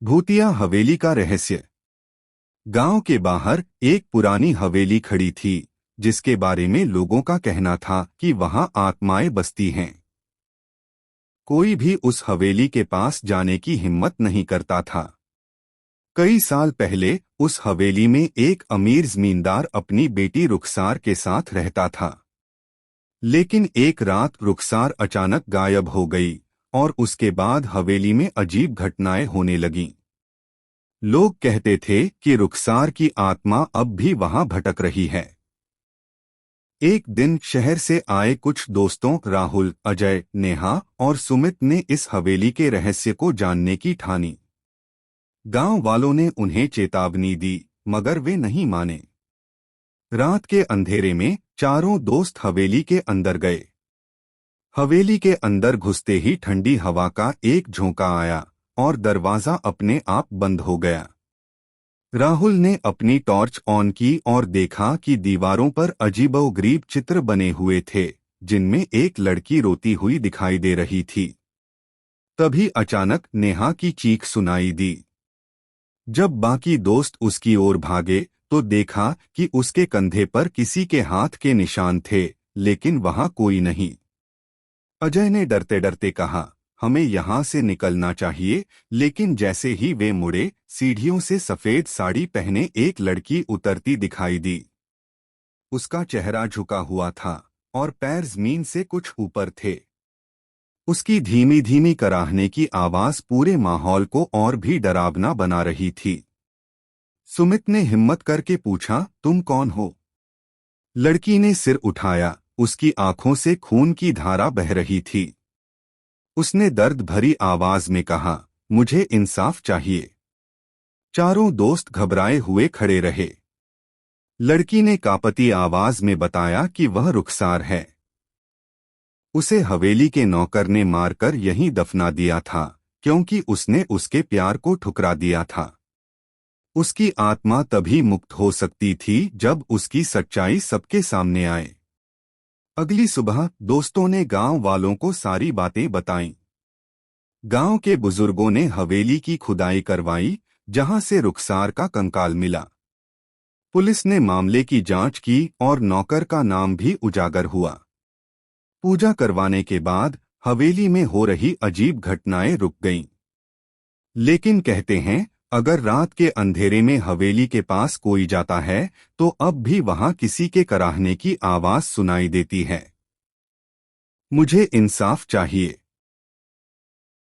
भूतिया हवेली का रहस्य। गांव के बाहर एक पुरानी हवेली खड़ी थी, जिसके बारे में लोगों का कहना था कि वहां आत्माएं बसती हैं। कोई भी उस हवेली के पास जाने की हिम्मत नहीं करता था। कई साल पहले उस हवेली में एक अमीर जमींदार अपनी बेटी रुखसार के साथ रहता था। लेकिन एक रात रुखसार अचानक गायब हो गई और उसके बाद हवेली में अजीब घटनाएं होने लगीं। लोग कहते थे कि रुखसार की आत्मा अब भी वहां भटक रही है। एक दिन शहर से आए कुछ दोस्तों राहुल, अजय, नेहा और सुमित ने इस हवेली के रहस्य को जानने की ठानी। गांव वालों ने उन्हें चेतावनी दी, मगर वे नहीं माने। रात के अंधेरे में चारों दोस्त हवेली के अंदर गए। हवेली के अंदर घुसते ही ठंडी हवा का एक झोंका आया और दरवाजा अपने आप बंद हो गया। राहुल ने अपनी टॉर्च ऑन की और देखा कि दीवारों पर अजीबोगरीब चित्र बने हुए थे, जिनमें एक लड़की रोती हुई दिखाई दे रही थी। तभी अचानक नेहा की चीख सुनाई दी। जब बाकी दोस्त उसकी ओर भागे तो देखा कि उसके कंधे पर किसी के हाथ के निशान थे, लेकिन वहां कोई नहीं। अजय ने डरते डरते कहा, हमें यहाँ से निकलना चाहिए, लेकिन जैसे ही वे मुड़े, सीढ़ियों से सफेद साड़ी पहने एक लड़की उतरती दिखाई दी। उसका चेहरा झुका हुआ था और पैर जमीन से कुछ ऊपर थे। उसकी धीमी धीमी कराहने की आवाज पूरे माहौल को और भी डरावना बना रही थी। सुमित ने हिम्मत करके पूछा, तुम कौन हो? लड़की ने सिर उठाया, उसकी आंखों से खून की धारा बह रही थी। उसने दर्द भरी आवाज में कहा, मुझे इंसाफ चाहिए। चारों दोस्त घबराए हुए खड़े रहे। लड़की ने कांपती आवाज में बताया कि वह रुखसार है। उसे हवेली के नौकर ने मारकर यहीं दफना दिया था, क्योंकि उसने उसके प्यार को ठुकरा दिया था। उसकी आत्मा तभी मुक्त हो सकती थी जब उसकी सच्चाई सबके सामने आए। अगली सुबह दोस्तों ने गांव वालों को सारी बातें बताईं। गांव के बुजुर्गों ने हवेली की खुदाई करवाई, जहां से रुखसार का कंकाल मिला। पुलिस ने मामले की जांच की और नौकर का नाम भी उजागर हुआ। पूजा करवाने के बाद हवेली में हो रही अजीब घटनाएं रुक गईं। लेकिन कहते हैं, अगर रात के अंधेरे में हवेली के पास कोई जाता है तो अब भी वहां किसी के कराहने की आवाज सुनाई देती है। मुझे इंसाफ चाहिए।